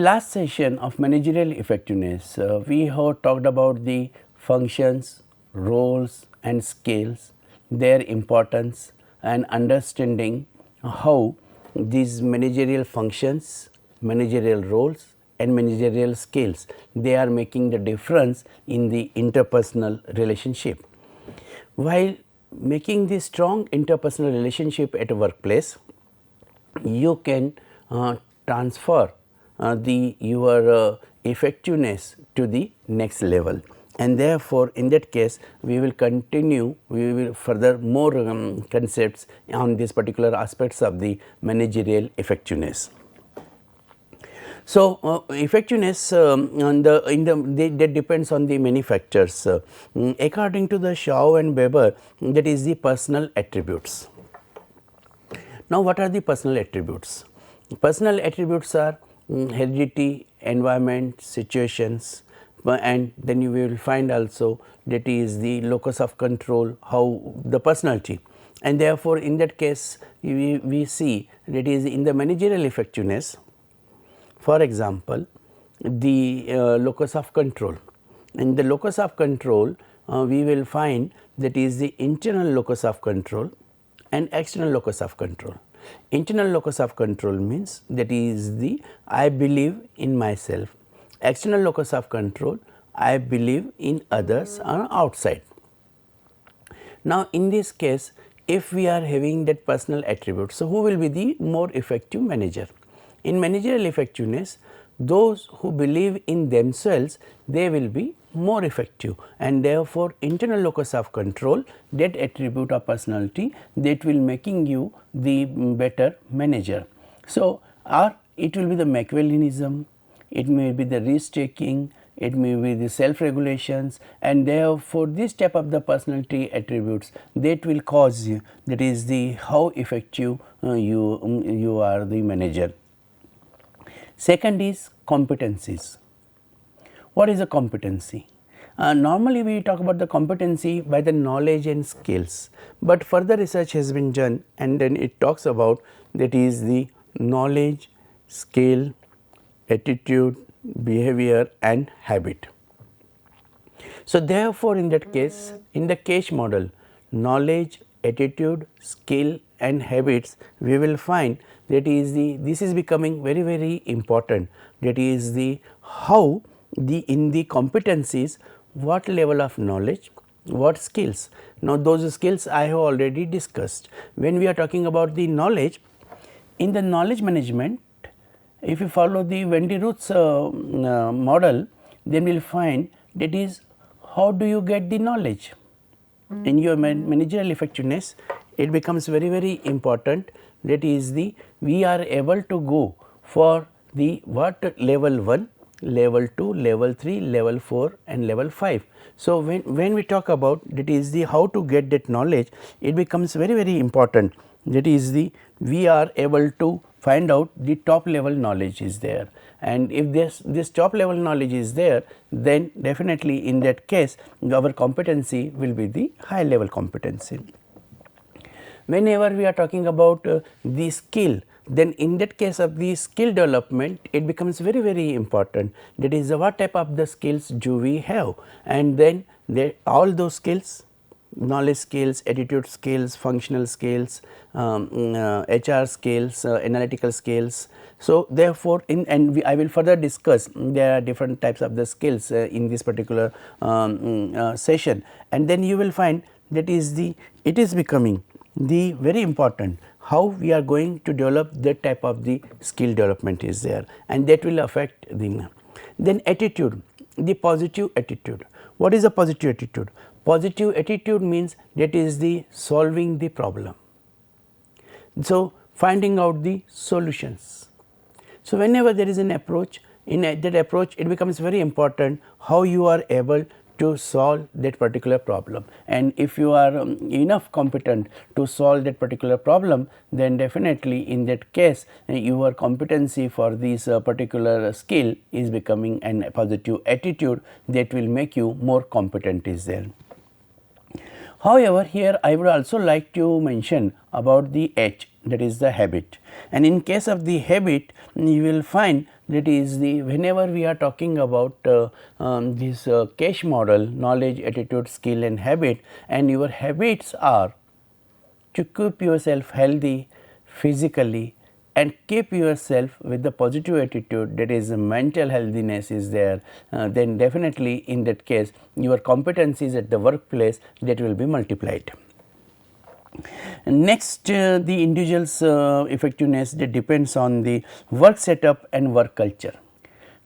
last session of managerial effectiveness, we have talked about the functions, roles and skills, their importance and understanding how these managerial functions, managerial roles and managerial skills, they are making the difference in the interpersonal relationship. While making the strong interpersonal relationship at a workplace, you can transfer your effectiveness to the next level, and therefore, in that case we will continue, we will further more concepts on these particular aspects of the managerial effectiveness. So, effectiveness that depends on the many factors. According to the Shaw and Weber, that is the personal attributes. Now, what are the personal attributes? Personal attributes are heredity, environment, situations, and then you will find also that is the locus of control, how the personality, and therefore, in that case we see that is in the managerial effectiveness. For example, the locus of control. In the locus of control, we will find that is the internal locus of control and external locus of control. Internal locus of control means that is the I believe in myself. External locus of control, I believe in others or outside. Now, in this case, if we are having that personal attribute, so who will be the more effective manager? In managerial effectiveness, those who believe in themselves, they will be more effective, and therefore, internal locus of control, that attribute of personality, that will making you the better manager. So, or it will be the Machiavellianism, it may be the risk taking, it may be the self regulations, and therefore, this type of the personality attributes, that will cause you, that is the how effective you are the manager. Second is competencies. What is a competency? Normally we talk about the competency by the knowledge and skills, but further research has been done and then it talks about that is the knowledge, skill, attitude, behavior and habit. So, therefore, in that case, in the case model, knowledge, attitude, skill and habits, we will find that is the, this is becoming very, very important, that is the how the in the competencies, what level of knowledge, what skills. Now, those skills I have already discussed. When we are talking about the knowledge, in the knowledge management, if you follow the Wendy Ruth's model, then we will find that is how do you get the knowledge. In your managerial effectiveness, it becomes very, very important, that is the we are able to go for the what level 1, level 2, level 3, level 4 and level 5. So, when we talk about that is the how to get that knowledge, it becomes very, very important, that is the we are able to find out the top level knowledge is there, and if this top level knowledge is there, then definitely in that case our competency will be the high level competency. Whenever we are talking about the skill, then in that case of the skill development, it becomes very, very important, that is what type of the skills do we have, and then all those skills, knowledge skills, attitude skills, functional skills, HR skills, analytical skills. So, therefore, I will further discuss, there are different types of the skills in this particular session, and then you will find that is the it is becoming the very important how we are going to develop that type of the skill development is there, and that will affect the then attitude, the positive attitude. What is a positive attitude? Positive attitude means that is the solving the problem. So, finding out the solutions. So, whenever there is an approach, in that approach it becomes very important how you are able to solve that particular problem, and if you are enough competent to solve that particular problem, then definitely in that case your competency for this particular skill is becoming a positive attitude that will make you more competent is there. However, here I would also like to mention about the H, that is the habit, and in case of the habit you will find that is the whenever we are talking about this cache model, knowledge, attitude, skill and habit, and your habits are to keep yourself healthy physically and keep yourself with the positive attitude, that is mental healthiness is there, then definitely in that case your competencies at the workplace that will be multiplied. Next, the individual's effectiveness that depends on the work setup and work culture.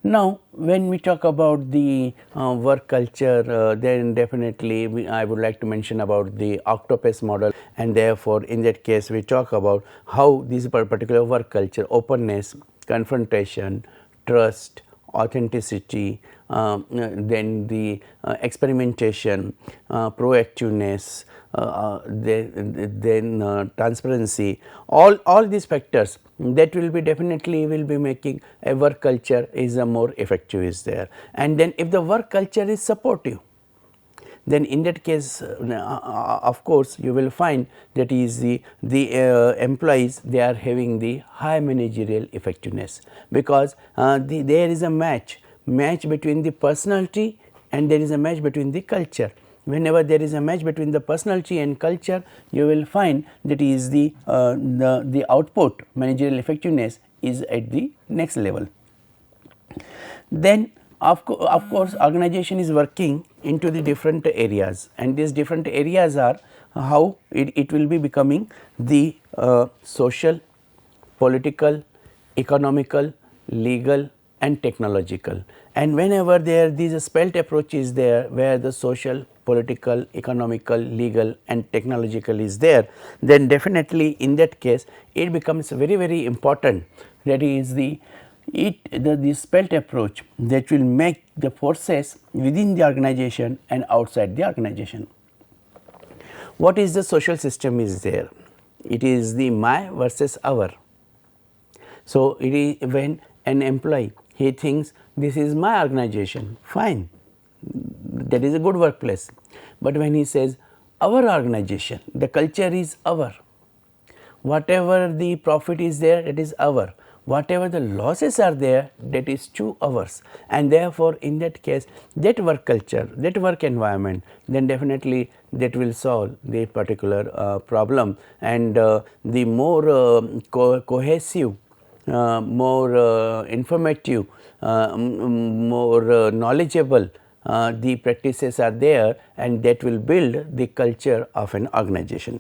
Now, when we talk about the work culture, then definitely I would like to mention about the octopus model, and therefore, in that case we talk about how this particular work culture, openness, confrontation, trust, authenticity, then the experimentation, proactiveness, then transparency, all these factors that will be definitely will be making a work culture is a more effective is there. And then if the work culture is supportive, then in that case of course you will find that is the employees, they are having the high managerial effectiveness, because there is a match between the personality and there is a match between the culture. Whenever there is a match between the personality and culture, you will find that is the output, managerial effectiveness is at the next level. Then of course organization is working into the different areas, and these different areas are how it will be becoming the social, political, economical, legal and technological. And whenever there this spelt approach is there, where the social, political, economical, legal and technological is there, then definitely in that case it becomes very important, that is the spelt approach that will make the forces within the organization and outside the organization. What is the social system is there? It is the my versus our. So, it is when an employee, he thinks this is my organization, fine, that is a good workplace, but when he says our organization, the culture is our, whatever the profit is there, it is our, whatever the losses are there, that is to ours, and therefore in that case that work culture, that work environment, then definitely that will solve the particular problem, and the more cohesive, more informative, more knowledgeable the practices are there, and that will build the culture of an organization.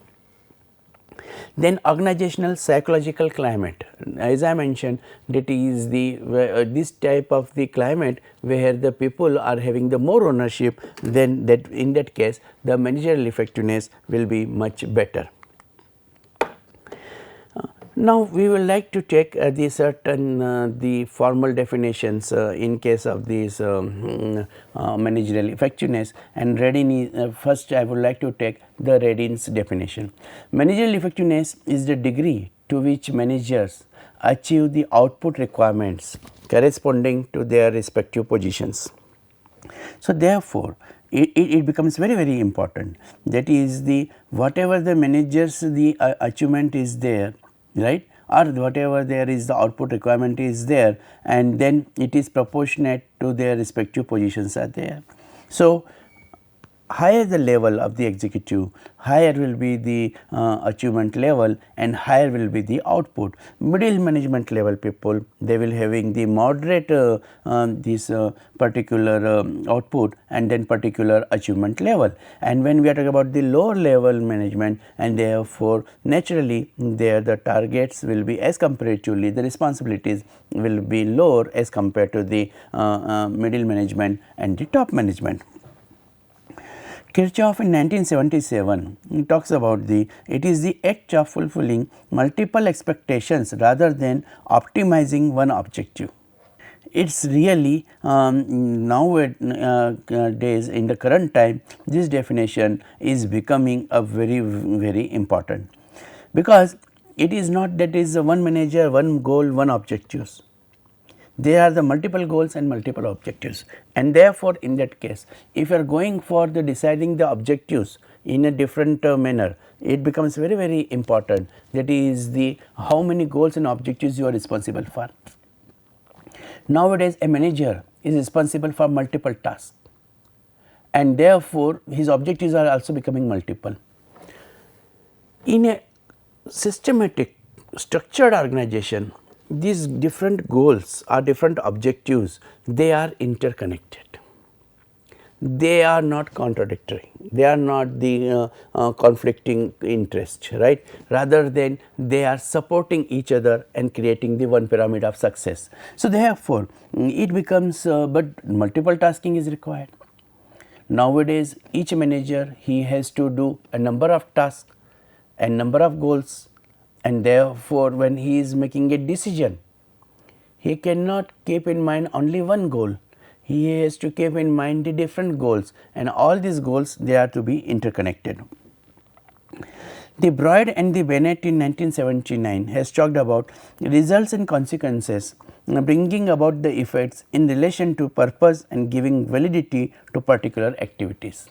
Then organizational psychological climate, as I mentioned, that is the this type of the climate where the people are having the more ownership, then that in that case the managerial effectiveness will be much better. Now, we will like to take the certain the formal definitions in case of this managerial effectiveness, and readiness. First, I would like to take the readiness definition. Managerial effectiveness is the degree to which managers achieve the output requirements corresponding to their respective positions. So, therefore, it becomes very important, that is the whatever the managers the achievement is there, right, or whatever there is the output requirement is there, and then it is proportionate to their respective positions are there. So, higher the level of the executive, higher will be the achievement level and higher will be the output. Middle management level people, they will having the moderate this particular output and then particular achievement level. And when we are talking about the lower level management, and therefore naturally there the targets will be as comparatively, the responsibilities will be lower as compared to the middle management and the top management. Kirchhoff in 1977 talks about it is the act of fulfilling multiple expectations rather than optimizing one objective. It's really nowadays in the current time, this definition is becoming a very important, because it is not that is one manager, one goal, one objectives. There are the multiple goals and multiple objectives, and therefore in that case if you are going for the deciding the objectives, in a different manner, it becomes very, very important. That is the how many goals and objectives you are responsible for. Nowadays, a manager is responsible for multiple tasks, and therefore, his objectives are also becoming multiple. In a systematic structured organization, these different goals or different objectives, they are interconnected. They are not contradictory, they are not the conflicting interest, right, rather than they are supporting each other and creating the one pyramid of success. So, therefore, it becomes but multiple tasking is required. Nowadays, each manager, he has to do a number of tasks and number of goals, and therefore, when he is making a decision, he cannot keep in mind only one goal. He has to keep in mind the different goals, and all these goals, they are to be interconnected. The Broad and the Bennett in 1979 has talked about results and consequences, bringing about the effects in relation to purpose and giving validity to particular activities.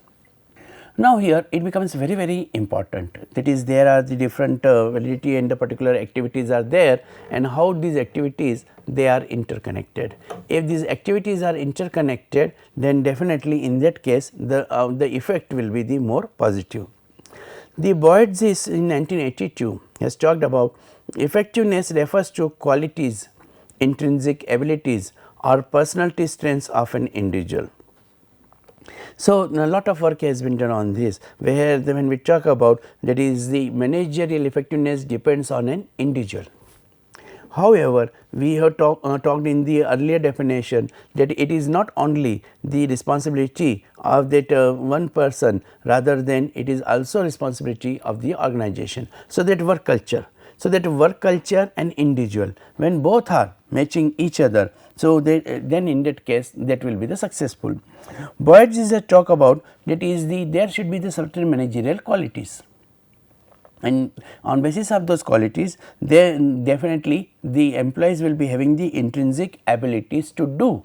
Now, here it becomes very, very important, that is there are the different validity and the particular activities are there, and how these activities, they are interconnected. If these activities are interconnected, then definitely in that case the effect will be the more positive. The Boyd's in 1982 has talked about effectiveness refers to qualities, intrinsic abilities or personality strengths of an individual. So, a lot of work has been done on this, where when we talk about, that is the managerial effectiveness depends on an individual. However, we have talked in the earlier definition that it is not only the responsibility of that one person, rather than it is also responsibility of the organization. So, that work culture. So, that work culture and individual, when both are matching each other, so then in that case that will be the successful. Boyd's is a talk about, that is the there should be the certain managerial qualities, and on basis of those qualities, then definitely the employees will be having the intrinsic abilities to do.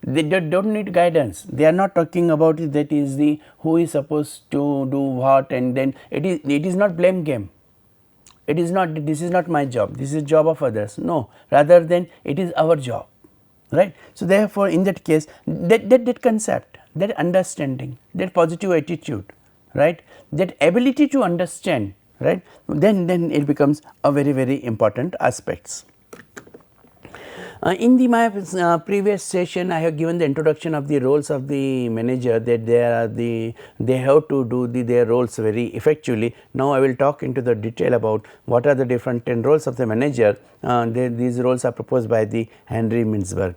They do not need guidance. They are not talking about it, that is the who is supposed to do what, and then it is not blame game. It is not, this is not my job, this is job of others. No, rather than it is our job, right. So, therefore, in that case that concept, that understanding, that positive attitude, right, that ability to understand, right, then it becomes a very, very important aspects. In my previous session, I have given the introduction of the roles of the manager, that they have to do their roles very effectively. Now, I will talk into the detail about what are the different 10 roles of the manager. These roles are proposed by the Henry Mintzberg.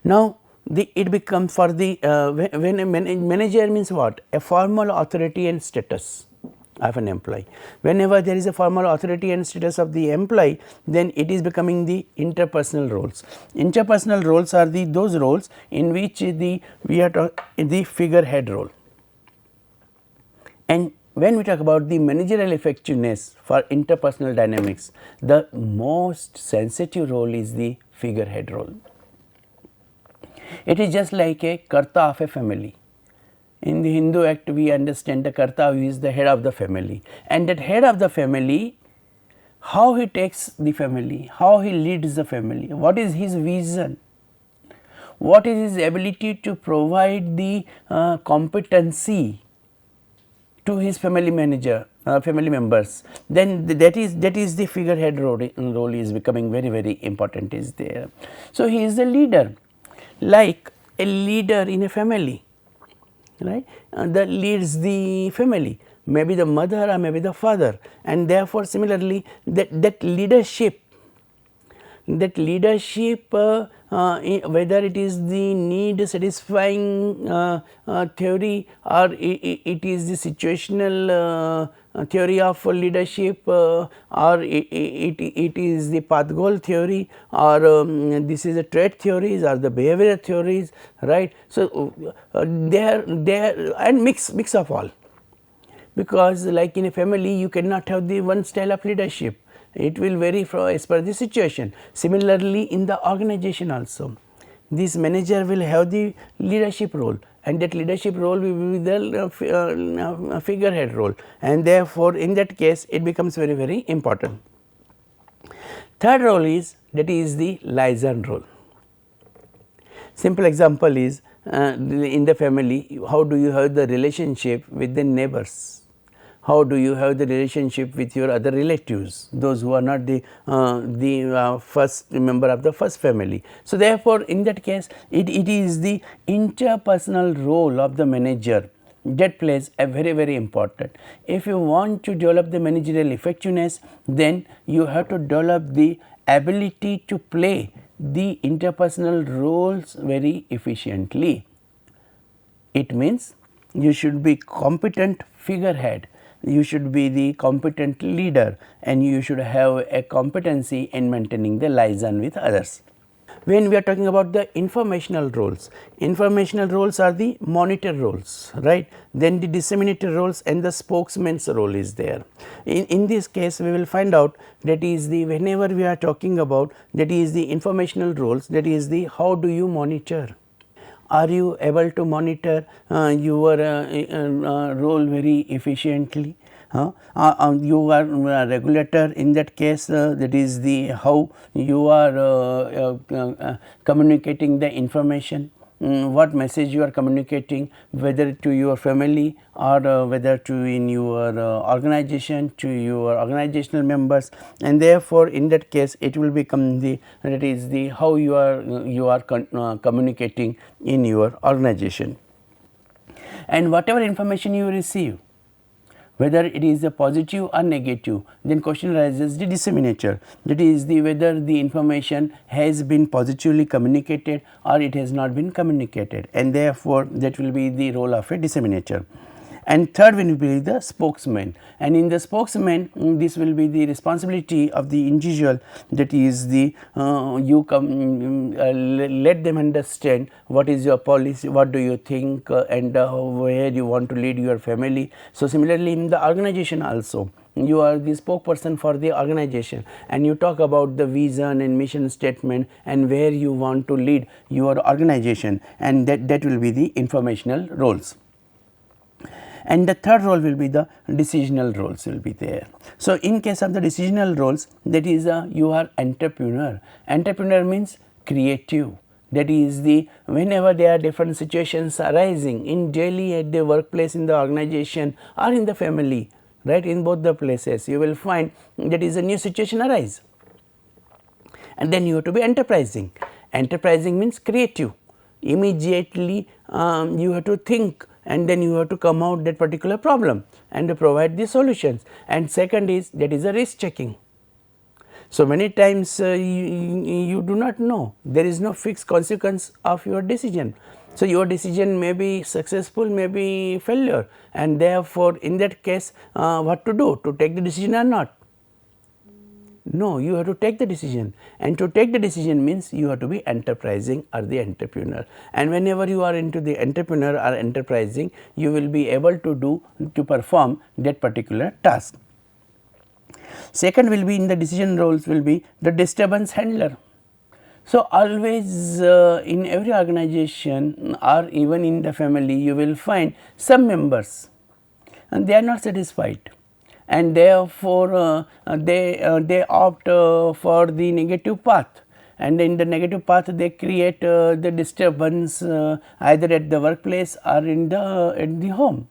Now, it becomes for the when a manager means what? A formal authority and status of an employee. Whenever there is a formal authority and status of the employee, then it is becoming the interpersonal roles. Interpersonal roles are those roles in which we are the figurehead role. And when we talk about the managerial effectiveness for interpersonal dynamics, the most sensitive role is the figurehead role. It is just like a karta of a family. In the Hindu act, we understand the karta, who is the head of the family, and that head of the family, how he takes the family, how he leads the family, what is his vision, what is his ability to provide the competency to his family members, then that is the figurehead role is becoming very, very important is there. So, he is the leader, like a leader in a family, right, that leads the family, maybe the mother or maybe the father, and therefore, similarly that leadership, whether it is the need satisfying theory, or it is the situational theory of leadership, or it is the path goal theory, or this is the trait theories or the behavioral theories, right. So, there and mix of all, because like in a family you cannot have the one style of leadership, it will vary as per the situation. Similarly, in the organization also, this manager will have the leadership role, and that leadership role will be the figurehead role, and therefore, in that case it becomes very, very important. Third role is, that is the liaison role. Simple example is, in the family, how do you have the relationship with the neighbors? How do you have the relationship with your other relatives, those who are not the first member of the first family. So, therefore, in that case it is the interpersonal role of the manager that plays a very, very important. If you want to develop the managerial effectiveness, then you have to develop the ability to play the interpersonal roles very efficiently. It means you should be competent figurehead, you should be the competent leader, and you should have a competency in maintaining the liaison with others. When we are talking about the informational roles are the monitor roles, right? Then the disseminator roles and the spokesman's role is there. In this case, we will find out that is the, whenever we are talking about, that is the informational roles, that is the how do you monitor. Are you able to monitor your role very efficiently? You are a regulator, in that case that is the how you are communicating the information, what message you are communicating, whether to your family or whether to in your organization, to your organizational members, and therefore, in that case it will become the, that is the how you are communicating in your organization. And whatever information you receive, whether it is a positive or negative, then question arises the disseminator, that is the whether the information has been positively communicated or it has not been communicated, and therefore, that will be the role of a disseminator. And third will be the spokesman, and in the spokesman this will be the responsibility of the individual, that is the let them understand what is your policy, what do you think, and where you want to lead your family. So, similarly in the organization also, you are the spokesperson for the organization, and you talk about the vision and mission statement and where you want to lead your organization, and that will be the informational roles. And the third role will be the decisional roles will be there. So, in case of the decisional roles, that is you are entrepreneur. Entrepreneur means creative, that is the whenever there are different situations arising in daily, at the workplace, in the organization or in the family, right, in both the places you will find that is a new situation arise, and then you have to be enterprising. Enterprising means creative, immediately you have to think, and then you have to come out that particular problem and provide the solutions. And second is, that is a risk checking. So, many times you do not know, there is no fixed consequence of your decision. So, your decision may be successful, may be failure, and therefore, in that case what to do, to take the decision or not? No, you have to take the decision, and to take the decision means you have to be enterprising or the entrepreneur. And whenever you are into the entrepreneur or enterprising, you will be able to perform that particular task. Second will be in the decision roles will be the disturbance handler. So, always in every organization or even in the family, you will find some members and they are not satisfied, and therefore, they opt for the negative path, and in the negative path they create the disturbance either at the workplace or at the home.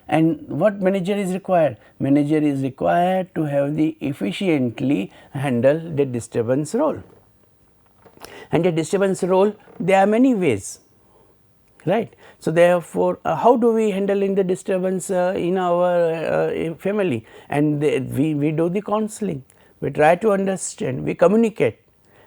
And what manager is required? Manager is required to have the efficiently handle the disturbance role. And the disturbance role, there are many ways, right. So, therefore, how do we handle in the disturbance in our family? And we do the counseling, we try to understand, we communicate,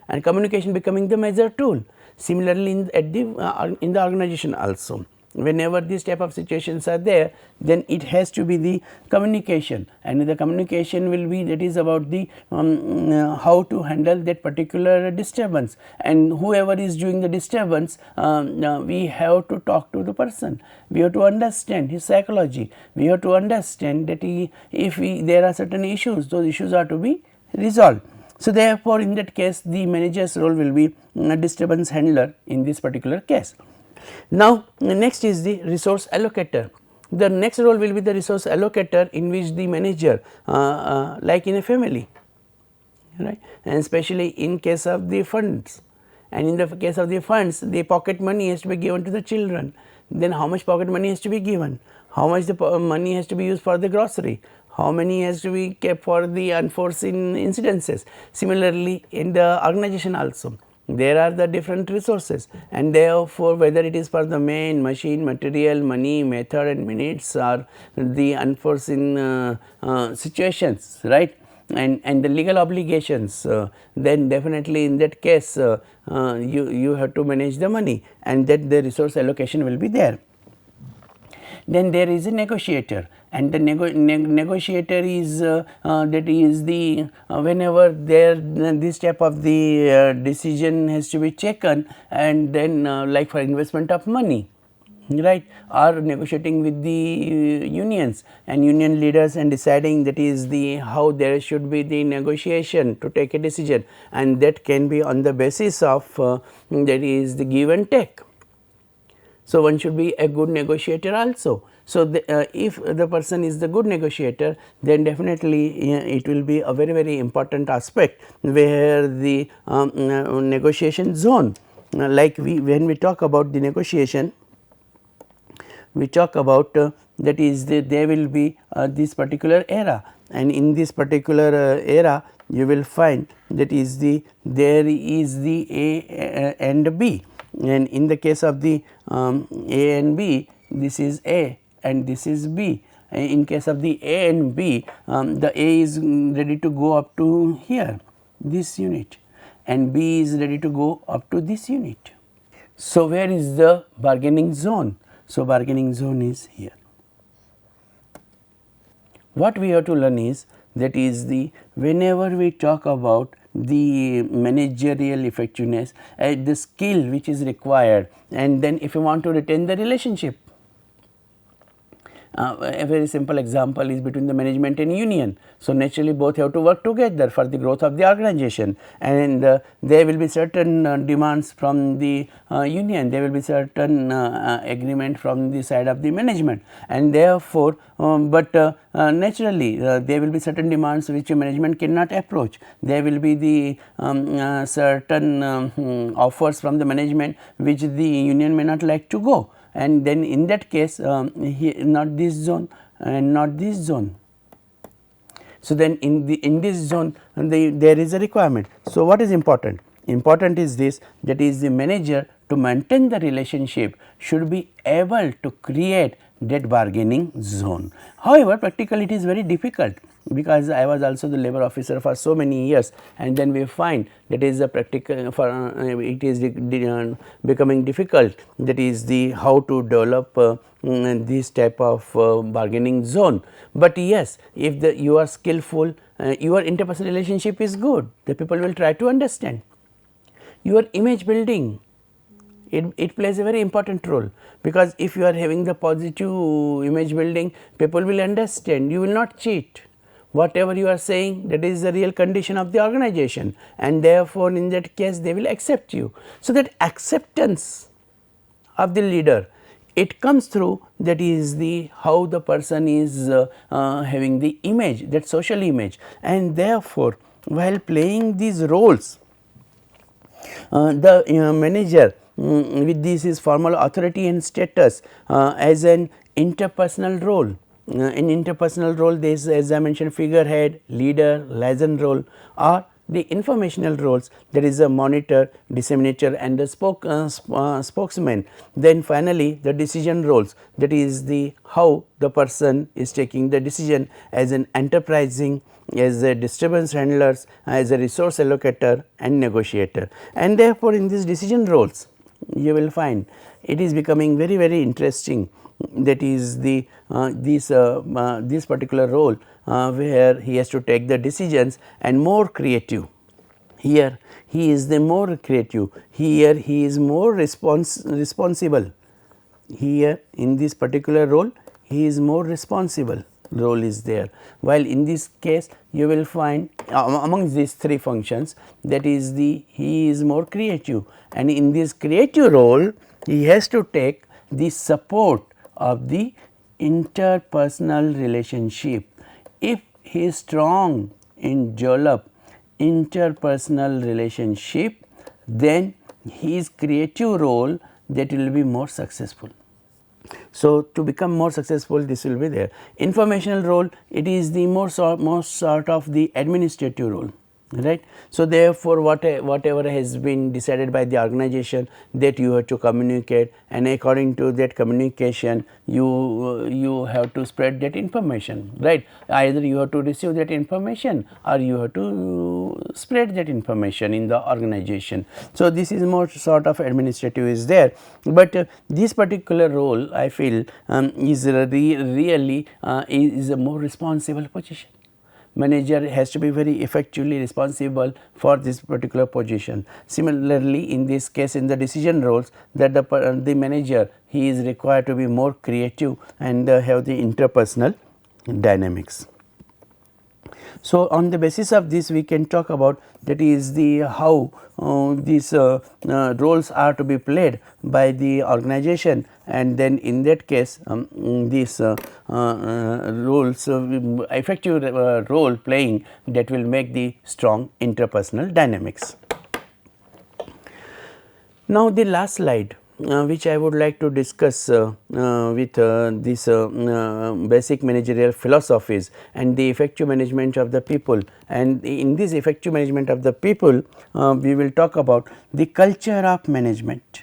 and communication becoming the major tool. Similarly, in the organization also, whenever these type of situations are there, then it has to be the communication, and the communication will be, that is about the how to handle that particular disturbance, and whoever is doing the disturbance, we have to talk to the person, we have to understand his psychology, we have to understand that there are certain issues, those issues are to be resolved. So, therefore, in that case the manager's role will be a disturbance handler in this particular case. Now, next is the resource allocator. The next role will be the resource allocator, in which the manager like in a family, right, and especially in case of the funds, and in the case of the funds, the pocket money has to be given to the children. Then how much pocket money has to be given, how much the money has to be used for the grocery, how many has to be kept for the unforeseen incidences. Similarly, in the organization also there are the different resources, and therefore, whether it is for the man, machine, material, money, method and minutes, or the unforeseen situations, right, and the legal obligations, then definitely in that case you have to manage the money, and that the resource allocation will be there. Then there is a negotiator, and the negotiator is that is the whenever there this type of the decision has to be taken, and then like for investment of money, right, or negotiating with the unions and union leaders and deciding that is the how there should be the negotiation to take a decision, and that can be on the basis of that is the give and take. So, one should be a good negotiator also. So, if the person is the good negotiator, then definitely it will be a very important aspect, where the negotiation zone, like when we talk about the negotiation, we talk about that is there will be this particular era, and in this particular era you will find that is the there is the A and B, and in the case of the A and B, this is A and this is B. In case of the A and B, the A is ready to go up to here, this unit, and B is ready to go up to this unit. So, where is the bargaining zone? So, bargaining zone is here. What we have to learn is that is the whenever we talk about the managerial effectiveness, the skill which is required, and then if you want to retain the relationship. A very simple example is between the management and union. So, naturally both have to work together for the growth of the organization, and there will be certain demands from the union, there will be certain agreement from the side of the management, and therefore, naturally there will be certain demands which management cannot approach. There will be the certain offers from the management which the union may not like to go, and then in that case not this zone and not this zone. So, then in this zone there is a requirement. So, what is important? Important is this, that is the manager to maintain the relationship should be able to create that bargaining zone. However, practically it is very difficult, because I was also the labor officer for so many years, and then we find that is a practical for it is becoming difficult, that is the how to develop this type of bargaining zone. But yes, if you are skillful, your interpersonal relationship is good, the people will try to understand. Your image building, it plays a very important role, because if you are having the positive image building, people will understand, you will not cheat. Whatever you are saying, that is the real condition of the organization, and therefore, in that case they will accept you. So, that acceptance of the leader, it comes through that is the how the person is having the image, that social image, and therefore, while playing these roles, the manager with this is formal authority and status as an interpersonal role. In interpersonal role, there is, as I mentioned, figurehead, leader, liaison role, or the informational roles, that is a monitor, disseminator and the spokesman. Then finally, the decision roles, that is the how the person is taking the decision as an enterprising, as a disturbance handlers, as a resource allocator and negotiator. And therefore, in these decision roles, you will find it is becoming very interesting, that is the this particular role where he has to take the decisions and more creative. Here he is the more creative, here he is more responsible. Here in this particular role he is more responsible role is there, while in this case you will find among these three functions, that is the he is more creative, and in this creative role he has to take the support of the interpersonal relationship. If he is strong in develop interpersonal relationship, then his creative role that will be more successful. So, to become more successful, this will be there. Informational role, it is the most sort of the administrative role, right. So, therefore, whatever has been decided by the organization, that you have to communicate, and according to that communication you have to spread that information, right. Either you have to receive that information or you have to spread that information in the organization. So, this is more sort of administrative is there, but this particular role I feel is really is a more responsible position. Manager has to be very effectively responsible for this particular position. Similarly, in this case, in the decision roles, that the manager, he is required to be more creative and have the interpersonal dynamics. So, on the basis of this, we can talk about that is the how these roles are to be played by the organization, and then in that case these roles effective role playing, that will make the strong interpersonal dynamics. Now, the last slide which I would like to discuss with this basic managerial philosophies and the effective management of the people, and in this effective management of the people we will talk about the culture of management.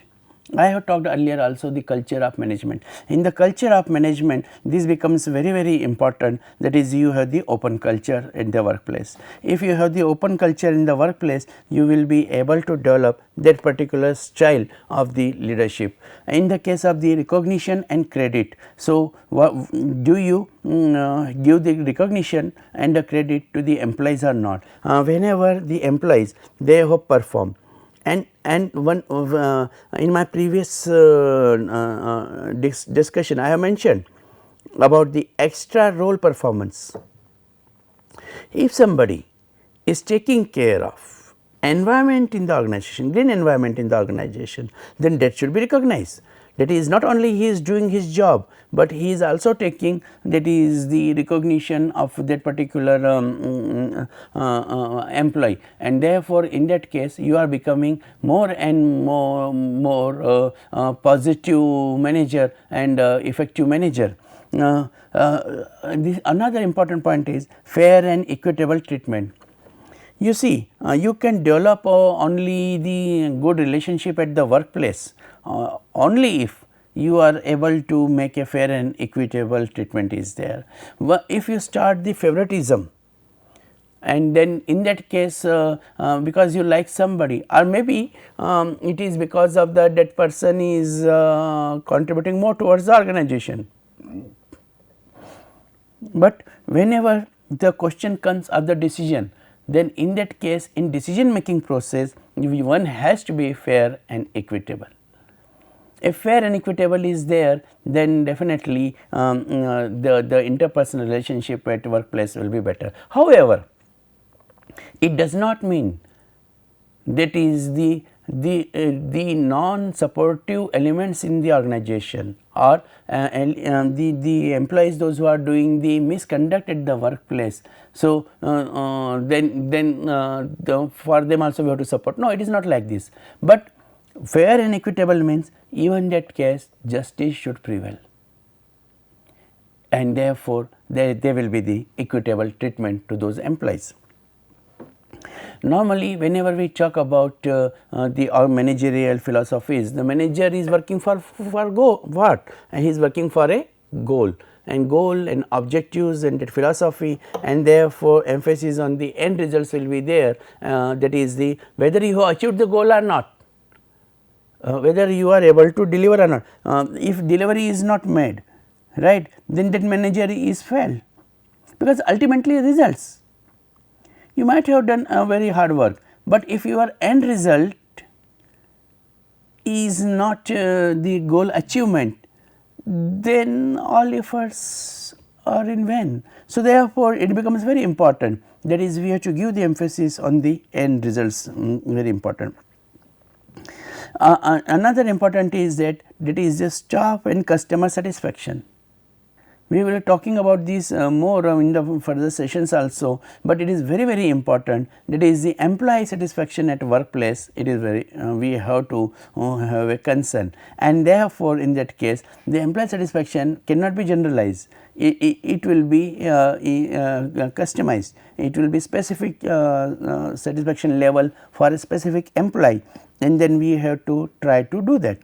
I have talked earlier also the culture of management. In the culture of management, this becomes very important, that is, you have the open culture in the workplace. If you have the open culture in the workplace, you will be able to develop that particular style of the leadership. In the case of the recognition and credit, so do you give the recognition and the credit to the employees or not? Whenever the employees, they have performed, and one in my previous discussion I have mentioned about the extra role performance. If somebody is taking care of environment in the organization, green environment in the organization, then that should be recognized. That is, not only he is doing his job, but he is also taking, that is, the recognition of that particular employee, and therefore, in that case you are becoming more and more positive manager and effective manager. Another important point is fair and equitable treatment. You see, you can develop only the good relationship at the workplace only if you are able to make a fair and equitable treatment is there. If you start the favoritism, and then in that case because you like somebody, or maybe it is because of that person is contributing more towards the organization. But whenever the question comes of the decision, then in that case, in decision making process, one has to be fair and equitable. If fair and equitable is there, then definitely the interpersonal relationship at workplace will be better. However, it does not mean that is the non-supportive elements in the organization, or the employees, those who are doing the misconduct at the workplace. So, for them also we have to support. No, it is not like this, but fair and equitable means even that case justice should prevail, and therefore, there will be the equitable treatment to those employees. Normally, whenever we talk about the managerial philosophies, the manager is working for what? And he is working for a goal, and goal and objectives and that philosophy, and therefore, emphasis on the end results will be there, that is the whether you have achieved the goal or not. Whether you are able to deliver or not. If delivery is not made, right, then that manager is failed, because ultimately results. You might have done a very hard work, but if your end result is not the goal achievement, then all efforts are in vain. So, therefore, it becomes very important, that is, we have to give the emphasis on the end results, very important. Another important is that is the staff and customer satisfaction. We will be talking about these more in the further sessions also, but it is very important, that is the employee satisfaction at workplace. It is very we have to have a concern, and therefore, in that case the employee satisfaction cannot be generalized. It will be customized, it will be specific satisfaction level for a specific employee, and then we have to try to do that.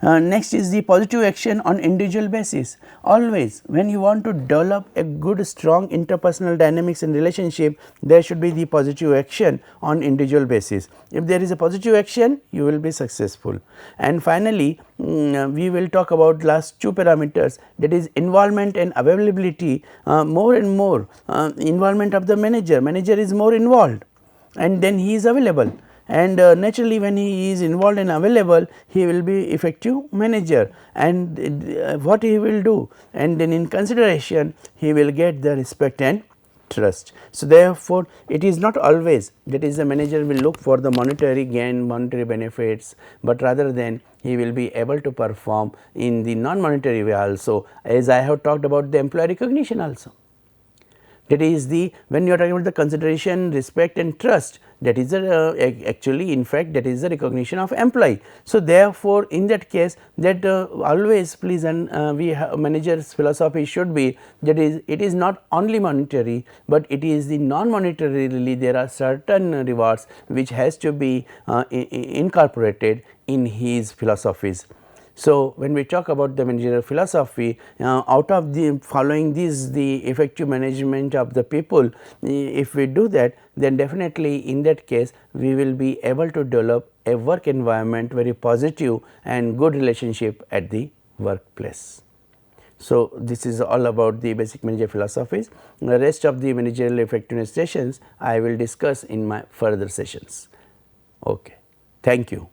Next is the positive action on individual basis. Always when you want to develop a good strong interpersonal dynamics and relationship, there should be the positive action on individual basis. If there is a positive action, you will be successful. And finally, we will talk about last two parameters, that is involvement and availability. More and more involvement of the manager is more involved, and then he is available, and naturally when he is involved and available, he will be effective manager, and what he will do, and then in consideration he will get the respect and trust. So, therefore, it is not always that is the manager will look for the monetary gain, monetary benefits, but rather than he will be able to perform in the non monetary way also, as I have talked about the employee recognition also. That is the, when you are talking about the consideration, respect and trust, that is actually in fact that is the recognition of employee. So, therefore, in that case that always please, and we have managers philosophy should be that is it is not only monetary, but it is the non monetarily there are certain rewards which has to be incorporated in his philosophies. So, when we talk about the managerial philosophy, out of the following these the effective management of the people, if we do that, then definitely in that case we will be able to develop a work environment very positive and good relationship at the workplace. So, this is all about the basic managerial philosophies. The rest of the managerial effectiveness sessions I will discuss in my further sessions. Okay. Thank you.